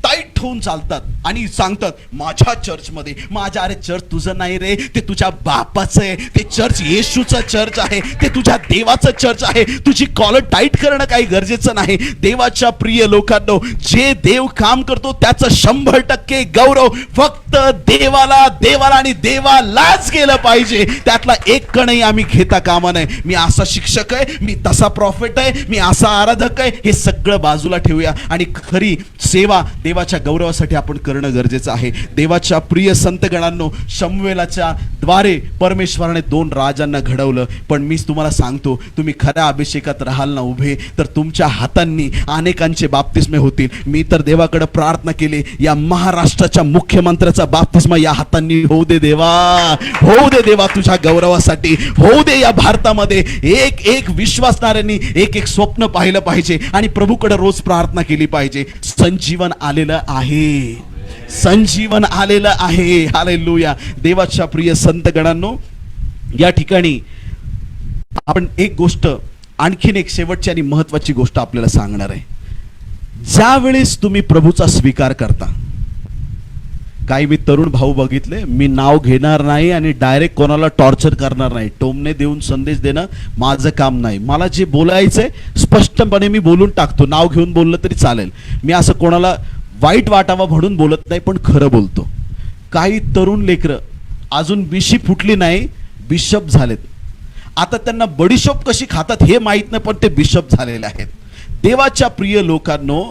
टाईट होऊन चालतात आणि सांगतात, माझ्या चर्चमध्ये. माझ्या, अरे चर्च तुझं नाही रे, ते तुझ्या बापाचं आहे. ते चर्च येशूचं चर्च आहे, ते तुझ्या देवाचं चर्च आहे. तुझी कॉलर टाईट करणं काही गरजेचं नाही. देवाच्या प्रिय लोकांनो, जे देव काम करतो त्याचं 100% गौरव फक्त देवाला, देवाला आणि देवालाच गेलं पाहिजे. त्यातला एक कणही आम्ही घेता कामा नये. मी असा शिक्षक आहे, मी तसा प्रॉफिट आहे, मी असा आराधक आहे, हे सगळं बाजूला ठेवूया. आणि खरी सेवा देवाच्या गौरवासाठी आपण करणं गरजेचं आहे. देवाच्या प्रिय संतगणांनो, शमूएलाच्या द्वारे परमेश्वराने 2 राजांना घडवलं. पण मी तुम्हाला सांगतो, तुम्ही खऱ्या अभिषेकात राहाल ना उभे, तर तुमच्या हातांनी अनेकांचे बाप्तिस्मे होतील. मी तर देवाकडे प्रार्थना केली, या महाराष्ट्राच्या मुख्यमंत्र्याचा बाप्तिस्मा या हातांनी होऊ दे देवा, होऊ दे देवा, तुझ्या गौरवासाठी होऊ दे. या भारतामध्ये एक एक विश्वासणाऱ्यांनी एक एक स्वप्न पाहिलं पाहिजे आणि प्रभूकडे रोज प्रार्थना केली पाहिजे. संजीवन आलेलं आहे, संजीवन आलेलं आहे. हालेलुया. देवाच्या प्रिय संतगणांनो, या ठिकाणी आपण एक गोष्ट, आणखीन एक शेवटची आणि महत्वाची गोष्ट आपल्याला सांगणार आहे. ज्या वेळेस तुम्ही प्रभूचा स्वीकार करता, काही मी तरुण भाऊ बघितले, मी नाव घेणार नाही आणि डायरेक्ट कोणाला टॉर्चर करणार नाही, टोमणे देऊन संदेश देणं माझं काम नाही. मला जे बोलायचंय स्पष्टपणे मी बोलून टाकतो. नाव घेऊन बोललं तरी चालेल. मी असं कोणाला वाईट वाटावा म्हणून बोलत नाही, पण खरं बोलतो. काही तरुण लेकरं अजून बिशी फुटली नाही, बिशप झालेत. आता त्यांना बडीशोप कशी खातात हे माहीत नाही, पण ते बिशप झालेले आहेत. देवाच्या प्रिय लोकांनो,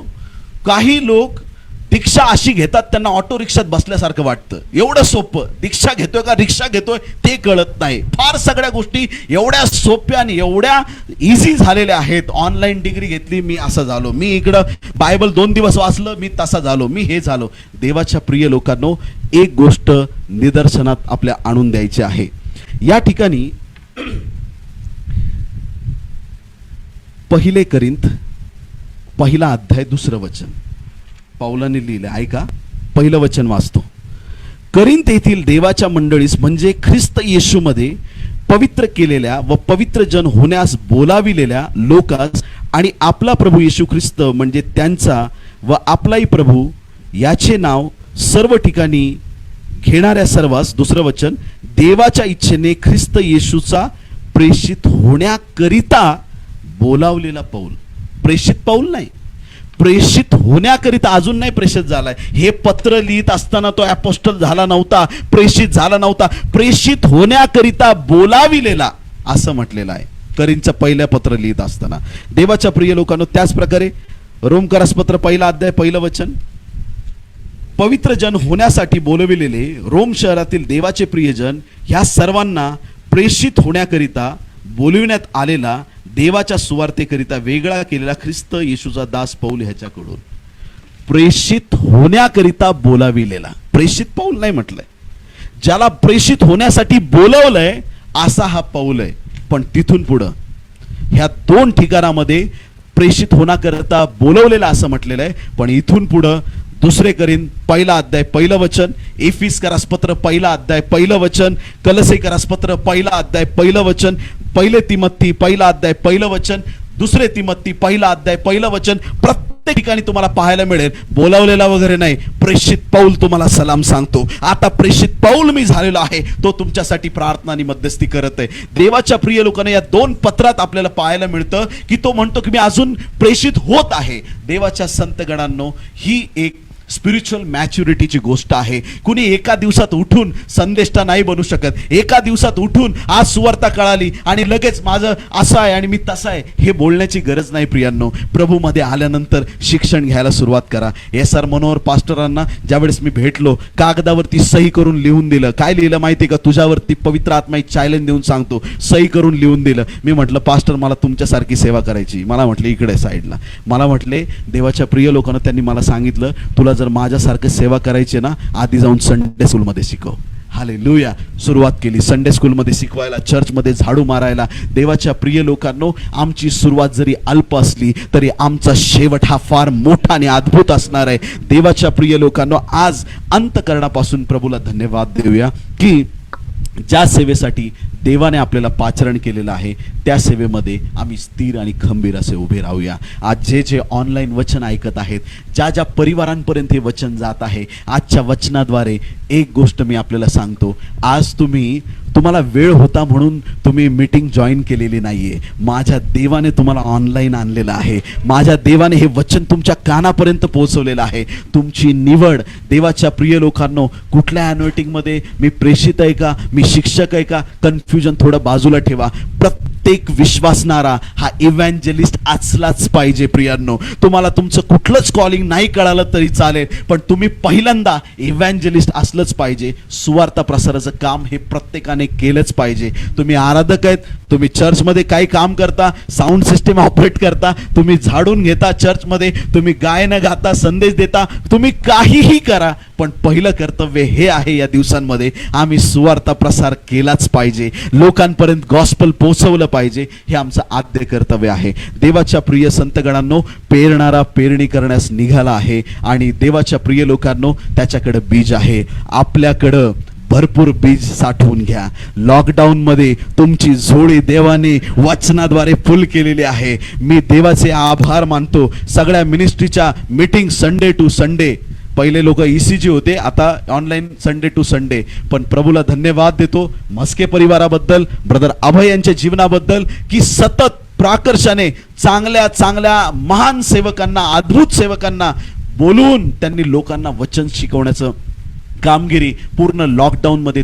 काही लोक दीक्षा अशी घेतात, त्यांना ऑटो रिक्षात बसल्यासारखं वाटतं. एवढं सोपं, दीक्षा घेतोय का रिक्षा घेतोय ते कळत नाही. फार सगळ्या गोष्टी एवढ्या सोप्या आणि एवढ्या इझी झालेल्या आहेत. ऑनलाईन डिग्री घेतली, मी असं झालो, मी इकडं बायबल 2 दिवस वाचलं, मी तसा झालो, मी हे झालो. देवाच्या प्रिय लोकांनो, एक गोष्ट निदर्शनात आपल्या आणून द्यायची आहे. या ठिकाणी 1 करिंथ 1 अध्याय 2 वचन पौलाने लिहिले. ऐका, 1 वचन वाचतो. करिंथ येथील देवाच्या मंडळीस, म्हणजे ख्रिस्त येशूमध्ये पवित्र केलेल्या व पवित्र जन होण्यास बोलाविलेल्या लोकास आणि आपला प्रभू येशू ख्रिस्त म्हणजे त्यांचा व आपलाही प्रभू याचे नाव सर्व ठिकाणी घेणाऱ्या सर्वांस, दुसरं वचन, देवाच्या इच्छेने ख्रिस्त येशूचा प्रेषित होण्याकरिता बोलावलेला पौल. प्रेषित पौल नाही, प्रेषित होण्याकरिता. अजून नाही प्रेषित झालाय. हे पत्र लिहित असताना तो अपोस्टल झाला नव्हता, प्रेषित झाला नव्हता. प्रेषित होण्याकरिता बोलाविलेला असं म्हटलेलं आहे करींचं पहिलं पत्र लिहित असताना. देवाच्या प्रिय लोकांनो, त्याच प्रकारे रोमकरास पत्र 1 अध्याय 1 वचन, पवित्र जन होण्यासाठी बोलविलेले रोम शहरातील देवाचे प्रियजन ह्या सर्वांना प्रेषित होण्याकरिता बोलविण्यात आलेला देवाच्या सुवार्तेकरिता वेगळा केलेला ख्रिस्त येशूचा दास पौल ह्याच्याकडून. प्रेषित होण्याकरिता बोलाविलेला. प्रेषित पौल नाही म्हटलंय, ज्याला प्रेषित होण्यासाठी बोलवलंय असा हा पौल आहे. पण तिथून पुढं ह्या 2 ठिकाणामध्ये प्रेषित होण्याकरिता बोलवलेला असं म्हटलेलं आहे. पण इथून पुढं 2 करीन 1 अध्याय 1 वचन, एफिसकरास पत्र 1 अध्याय 1 वचन, कलसेकरास पत्र 1 अध्याय 1 वचन, 1 तिमोथी 1 अध्याय 1 वचन, 2 तिमोथी 1 अध्याय 1 वचन, प्रत्येक ठिकाणी तुम्हाला पाहायला मिळेल बोलावलेला वगैरे नाही, प्रेषित पौल तुम्हाला सलाम सांगतो. आता प्रेषित पौल मी झालेलो आहे, तो तुमच्यासाठी प्रार्थना आणि मध्यस्थी करत आहे. देवाच्या प्रिय लोकांना या 2 पत्रात आपल्याला पाहायला मिळतं की तो म्हणतो की मी अजून प्रेषित होत आहे. देवाच्या संतगणांनो, ही एक स्पिरिच्युअल मॅच्युरिटीची गोष्ट आहे. कुणी एका दिवसात उठून संदेष्टा नाही बनू शकत. एका दिवसात उठून आज सुवार्ता कळाली आणि लगेच माझं असं आहे आणि मी तसं आहे हे बोलण्याची गरज नाही प्रियांनो. प्रभूमध्ये आल्यानंतर शिक्षण घ्यायला सुरुवात करा. SR मनोहर पास्टरांना ज्यावेळेस मी भेटलो, कागदावरती सही करून लिहून दिलं. काय लिहिलं माहिती का? तुझ्यावरती पवित्र आत्मा एक चॅलेंज देऊन सांगतो. सही करून लिहून दिलं. मी म्हटलं पास्टर मला तुमच्यासारखी सेवा करायची. मला म्हटले इकडे साईडला. मला म्हटले देवाच्या प्रिय लोकांना त्यांनी मला सांगितलं तुला जर माझ्यासारखं सेवा करायची ना, आधी जाऊन संडे स्कूलमध्ये शिकव. हालेलुया. सुरुवात केली संडे स्कूलमध्ये शिकवायला, चर्चमध्ये झाडू मारायला. देवाच्या प्रिय लोकांनो, आमची सुरुवात जरी अल्प असली तरी आमचा शेवट हा फार मोठा आणि अद्भुत असणार आहे. देवाच्या प्रिय लोकांनो, आज अंतःकरणापासून प्रभूला धन्यवाद देऊया की ज्या सेवेसाठी देवाने आपल्याला पाचारण केलेलं आहे त्या सेवेमध्ये आम्ही स्थिर आणि खंबीर असे उभे राहूया. आज जे जे ऑनलाईन वचन ऐकत आहेत, ज्या ज्या परिवारांपर्यंत हे वचन जात आहे, आजच्या वचनाद्वारे एक गोष्ट मी आपल्याला सांगतो. आज तुम्हाला वेळ होता म्हणून तुम्ही मीटिंग जॉईन केलेली नाहीये. माझ्या देवाने तुम्हाला ऑनलाईन आणलेलं आहे. माझ्या देवाने हे वचन तुमच्या कानापर्यंत पोहोचवलेलं आहे. तुमची निवड. देवाच्या प्रिय लोकांनो, कुठल्या अनॉइंटिंगमध्ये मी प्रेषित आहे का, मी शिक्षक आहे का, कन्फ्युजन थोडं बाजूला ठेवा. प्रत्येक विश्वासणारा हा इव्हँजेलिस्ट असलाच पाहिजे. प्रियांनो, तुम्हाला तुमचं कुठलंच कॉलिंग नाही कळालं तरी चालेल, पण तुम्ही पहिल्यांदा इव्हँजेलिस्ट असलंच पाहिजे. सुवार्ता प्रसाराचं काम हे प्रत्येकाने केलंच पाहिजे. तुम्ही आराधक आहेत, तुम्ही चर्चमध्ये काही काम करता, साऊंड सिस्टीम ऑपरेट करता, तुम्ही झाडून घेता चर्चमध्ये, तुम्ही गायन गाता, संदेश देता, तुम्ही काहीही करा, पण पहिलं कर्तव्य हे आहे या दिवसांमध्ये आम्ही सुवार्ता प्रसार केलाच पाहिजे. लोकांपर्यंत गॉस्पल पोहोचवलं पाहिजे. हे आमचं आद्य कर्तव्य आहे. देवाच्या प्रिय संतगणांनो, पेरणारा पेरणी करण्यास निघाला आहे आणि देवाच्या प्रिय लोकांनो, त्याच्याकडे बीज आहे. आपल्याकडं भरपूर बीज साठवून घ्या. लॉकडाऊन मध्ये तुमची झोळी देवाने वचनाद्वारे फुल केलेली आहे. मी देवाचे आभार मानतो. सगळ्या मिनिस्ट्रीच्या मीटिंग संडे टू संडे, पहिले लोक ECG होते, आता ऑनलाईन संडे टू संडे. पण प्रभूला धन्यवाद देतो म्हस्के परिवाराबद्दल, ब्रदर अभय यांच्या जीवनाबद्दल की सतत प्राकर्षाने चांगल्या चांगल्या महान सेवकांना, अद्भुत सेवकांना बोलून त्यांनी लोकांना वचन शिकवण्याचं कामगिरी पूर्ण लॉकडाऊनमध्ये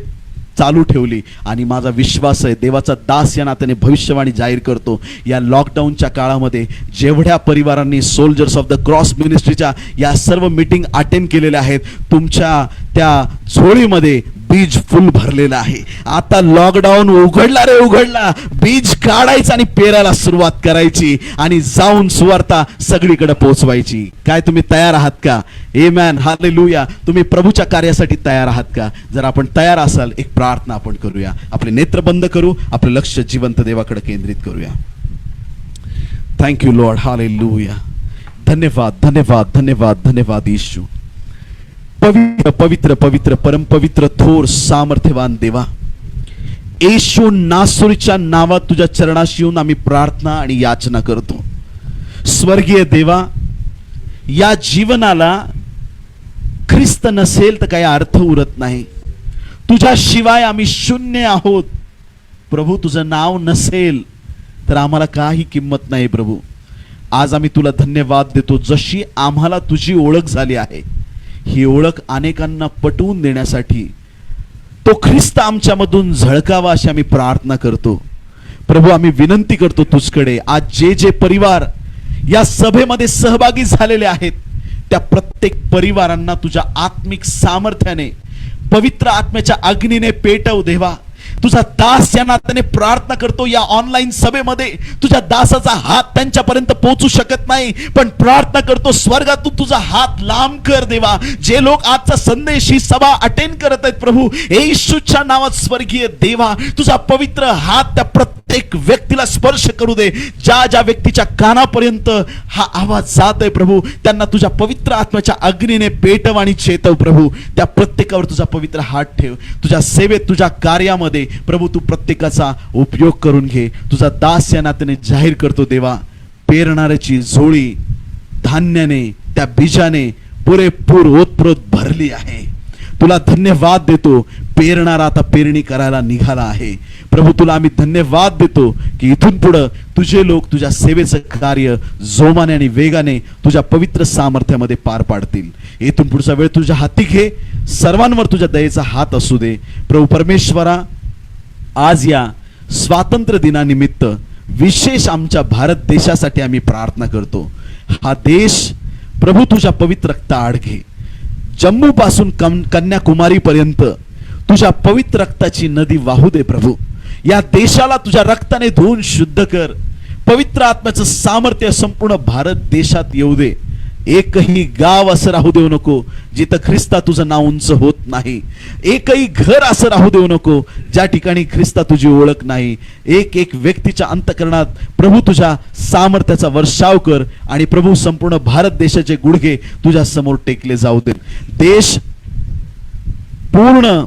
चालू ठेवली. आणि माझा विश्वास आहे, देवाचा दास या नात्याने भविष्यवाणी जाहीर करतो, या लॉकडाऊनच्या काळामध्ये जेवढ्या परिवारांनी सोल्जर्स ऑफ द क्रॉस मिनिस्ट्रीच्या या सर्व मीटिंग अटेंड केलेल्या आहेत, तुमच्या त्या झोळीमध्ये बीज फुल भरलेलं आहे. आता लॉकडाऊन उघडला रे उघडला, बीज काढायचं आणि पेरायला सुरुवात करायची आणि जाऊन सुवार्ता सगळीकडे पोहोचवायची. काय तुम्ही तयार आहात का? आमेन, हालेलुया. तुम्ही प्रभूच्या कार्यासाठी तयार आहात का? जर आपण तयार असाल, एक प्रार्थना आपण करूया. आपले नेत्र बंद करू, आपलं लक्ष जिवंत देवाकडे केंद्रित करूया. Thank you Lord, hallelujah. धन्यवाद धन्यवाद धन्यवाद धन्यवाद येशू. पवित्र पवित्र पवित्र परमपवित्र थोर सामर्थ्यवान देवा, येशू नासरीच्या नावात तुझ्या चरणाशी येऊन आम्ही प्रार्थना आणि याचना करतो. स्वर्गीय देवा, या जीवनाला ख्रिस्त नसेल तर काही अर्थ उरत नाही. तुझ्याशिवाय आम्ही शून्य आहोत प्रभू. तुझं नाव नसेल तर आम्हाला काही किंमत नाही प्रभू. आज आम्ही तुला धन्यवाद देतो. जशी आम्हाला तुझी ओळख झाली आहे, ही ओळख अनेकांना पटवून देण्यासाठी तो ख्रिस्त आमच्यामधून झळकावा अशी आम्ही प्रार्थना करतो प्रभू. आम्ही विनंती करतो तुझकडे, आज जे जे परिवार या सभेमध्ये सहभागी झालेले आहेत त्या प्रत्येक परिवारांना तुझ्या आत्मिक सामर्थ्याने, पवित्र आत्म्याच्या अग्नीने पेटव देवा. तुझा दास या नात्याने प्रार्थना करतो, या ऑनलाईन सभेमध्ये तुझ्या दासाचा हात त्यांच्यापर्यंत पोहोचू शकत नाही, पण प्रार्थना करतो स्वर्गातून तुझा हात लांब कर देवा. जे लोक आजचा संदेश, ही सभा अटेंड करत आहेत प्रभू, येशूच्या नावात स्वर्गीय देवा तुझा पवित्र हात त्या प्रत्येक व्यक्तीला स्पर्श करू दे. ज्या ज्या व्यक्तीच्या कानापर्यंत हा आवाज जात आहे प्रभू, त्यांना तुझ्या पवित्र आत्म्याच्या अग्नीने पेटव आणि चेतव प्रभू. त्या प्रत्येकावर तुझा पवित्र हात ठेव. तुझ्या सेवेत, तुझ्या कार्यामध्ये प्रभू तू प्रत्येकाचा उपयोग करून घे. तुझा दास या नात्याने जाहीर करतो देवा, पेरणाऱ्याची झोळी धान्याने, त्या बीजाने पुरेपूर ओतप्रोत भरली आहे. तुला धन्यवाद देतो. पेरणारा आता पेरणी करायला निघाला आहे प्रभू. तुला आम्ही धन्यवाद देतो की इथून पुढे तुझे लोक तुझ्या सेवेचं कार्य जोमाने आणि वेगाने तुझ्या पवित्र सामर्थ्यामध्ये पार पाडतील. इथून पुढचा वेळ तुझ्या हाती घे. सर्वांवर तुझ्या दयेचा हात असू दे प्रभू. परमेश्वरा, आज या स्वातंत्र्य दिनानिमित्त विशेष आमच्या भारत देशासाठी आम्ही प्रार्थना करतो. हा देश प्रभू तुझ्या पवित्र रक्ताआड घे. जम्मू पासून कन्याकुमारी पर्यंत तुझ्या पवित्र रक्ताची नदी वाहू दे प्रभू. या देशाला तुझ्या रक्ताने धुवून शुद्ध कर. पवित्र आत्म्याचं सामर्थ्य संपूर्ण भारत देशात येऊ दे. एकही गाव असं राहू देऊ नको जिथं ख्रिस्ता तुझं नाव उंच होत नाही. एकही घर असं राहू देऊ नको ज्या ठिकाणी ख्रिस्ता तुझी ओळख नाही. एक एक व्यक्तीच्या अंतःकरणात प्रभू तुझ्या सामर्थ्याचा वर्षाव कर आणि प्रभू संपूर्ण भारत देशाचे गुडघे तुझ्या समोर टेकले जाऊ दे. देश पूर्ण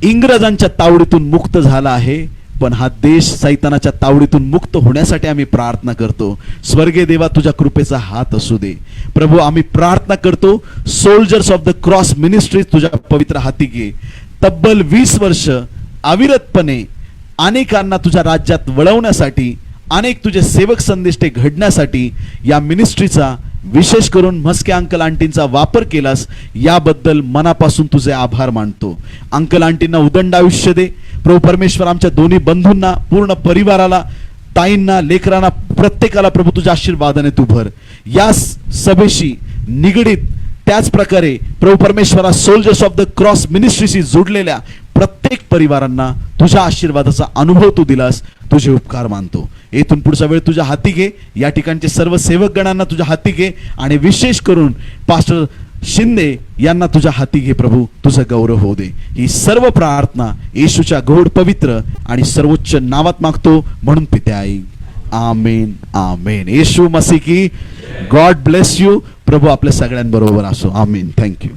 इंग्रजांच्या तावडीतून मुक्त झाला आहे, पण हा देश सैतानाच्या तावडीतून मुक्त होण्यासाठी आम्ही प्रार्थना करतो. स्वर्गीय देवा तुझ्या कृपेचा हात असू दे प्रभू. आम्ही प्रार्थना करतो soldiers of the cross ministry तुझ्या पवित्र हाती घे. तब्बल 20 वर्ष अविरतपणे अनेकांना तुझ्या राज्यात वळवण्यासाठी, अनेक तुझे सेवक संदेष्टे घडण्यासाठी या मिनिस्ट्रीचा, विशेष करून म्हस्के अंकल आंटींचा वापर केलास याबद्दल मनापासून तुझे आभार मानतो. अंकल आंटींना उदंड आयुष्य दे प्रभू. परमेश्वर आमच्या दोन्ही बंधूंना, पूर्ण परिवाराला, ताईंना, लेकरांना, प्रत्येकाला प्रभू तुझ्या आशीर्वादाने तू भर. या सभेशी निगडीत त्याच प्रकारे प्रभू परमेश्वरा सोल्जर्स ऑफ द क्रॉस मिनिस्ट्रीशी जोडलेल्या प्रत्येक परिवारांना तुझ्या आशीर्वादाचा अनुभव तू दिलास. तुझे उपकार मानतो. इथून पुढचा वेळ तुझ्या हाती घे. या ठिकाणचे सर्व सेवक गणांना तुझ्या हाती घे आणि विशेष करून पास्टर शिंदे यांना तुझ्या हाती घे प्रभू. तुझा गौरव होऊ दे. ही सर्व प्रार्थना येशूच्या गोड, पवित्र आणि सर्वोच्च नावात मागतो म्हणून पिते आई. आमेन, आमेन. येशू मसीह की. God bless you. प्रभू आपल्या सगळ्यांबरोबर असो. आमेन. थँक्यू.